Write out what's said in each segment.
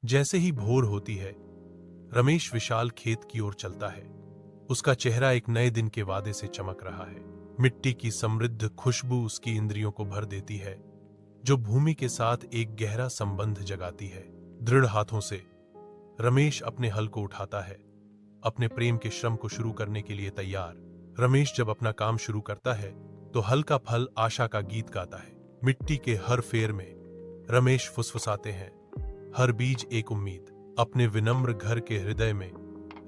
जैसे ही भोर होती है, रमेश विशाल खेत की ओर चलता है। उसका चेहरा एक नए दिन के वादे से चमक रहा है। मिट्टी की समृद्ध खुशबू उसकी इंद्रियों को भर देती है, जो भूमि के साथ एक गहरा संबंध जगाती है। दृढ़ हाथों से रमेश अपने हल को उठाता है, अपने प्रेम के श्रम को शुरू करने के लिए तैयार। रमेश जब अपना काम शुरू करता है तो हल का फल आशा का गीत गाता है। मिट्टी के हर फेर में रमेश फुसफुसाते हैं, हर बीज एक उम्मीद। अपने विनम्र घर के हृदय में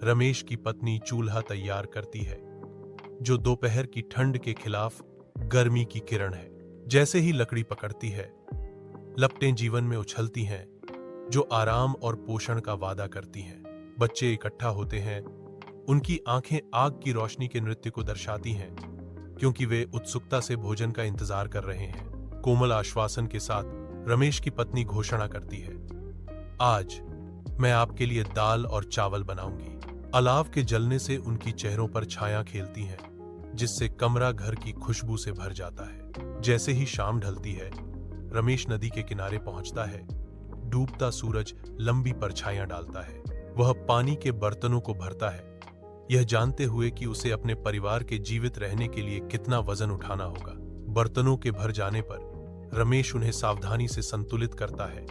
रमेश की पत्नी चूल्हा तैयार करती है, जो दोपहर की ठंड के खिलाफ गर्मी की किरण है। जैसे ही लकड़ी पकड़ती है, लपटें जीवन में उछलती हैं, जो आराम और पोषण का वादा करती हैं। बच्चे इकट्ठा होते हैं, उनकी आंखें आग की रोशनी के नृत्य को दर्शाती हैं, क्योंकि वे उत्सुकता से भोजन का इंतजार कर रहे हैं। कोमल आश्वासन के साथ रमेश की पत्नी घोषणा करती है, आज मैं आपके लिए दाल और चावल बनाऊंगी। अलाव के जलने से उनकी चेहरों पर छाया खेलती हैं, जिससे कमरा घर की खुशबू से भर जाता है। जैसे ही शाम ढलती है, रमेश नदी के किनारे पहुंचता है। डूबता सूरज लंबी परछाइयां डालता है। वह पानी के बर्तनों को भरता है, यह जानते हुए कि उसे अपने परिवार के जीवित रहने के लिए कितना वजन उठाना होगा। बर्तनों के भर जाने पर रमेश उन्हें सावधानी से संतुलित करता है,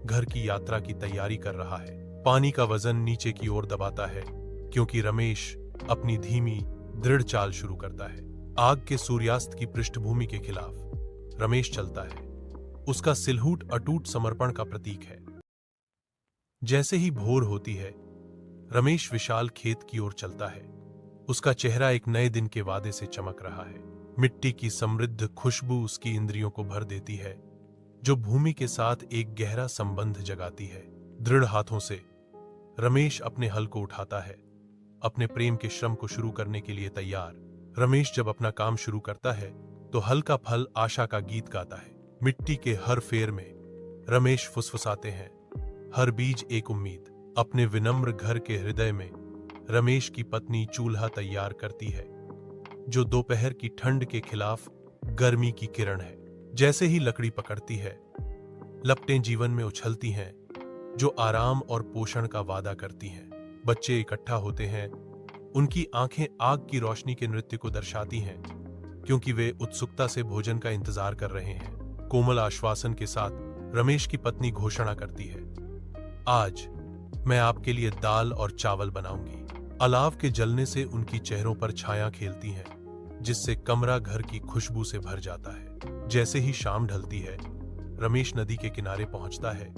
घर की यात्रा की तैयारी कर रहा है। पानी का वजन नीचे की ओर दबाता है, क्योंकि रमेश अपनी धीमी दृढ़ चाल शुरू करता है। आग के सूर्यास्त की पृष्ठभूमि के खिलाफ रमेश चलता है। उसका सिलहूट अटूट समर्पण का प्रतीक है। जैसे ही भोर होती है, रमेश विशाल खेत की ओर चलता है। उसका चेहरा एक नए दिन के वादे से चमक रहा है। मिट्टी की समृद्ध खुशबू उसकी इंद्रियों को भर देती है, जो भूमि के साथ एक गहरा संबंध जगाती है। दृढ़ हाथों से रमेश अपने हल को उठाता है, अपने प्रेम के श्रम को शुरू करने के लिए तैयार। रमेश जब अपना काम शुरू करता है तो हल का फल आशा का गीत गाता है। मिट्टी के हर फेर में रमेश फुसफुसाते हैं, हर बीज एक उम्मीद। अपने विनम्र घर के हृदय में रमेश की पत्नी चूल्हा तैयार करती है, जो दोपहर की ठंड के खिलाफ गर्मी की किरण है। जैसे ही लकड़ी पकड़ती है, लपटें जीवन में उछलती हैं, जो आराम और पोषण का वादा करती हैं। बच्चे इकट्ठा होते हैं, उनकी आंखें आग की रोशनी के नृत्य को दर्शाती हैं, क्योंकि वे उत्सुकता से भोजन का इंतजार कर रहे हैं। कोमल आश्वासन के साथ रमेश की पत्नी घोषणा करती है, आज मैं आपके लिए दाल और चावल बनाऊंगी। अलाव के जलने से उनकी चेहरों पर छाया खेलती हैं, जिससे कमरा घर की खुशबू से भर जाता है। जैसे ही शाम ढलती है, रमेश नदी के किनारे पहुंचता है।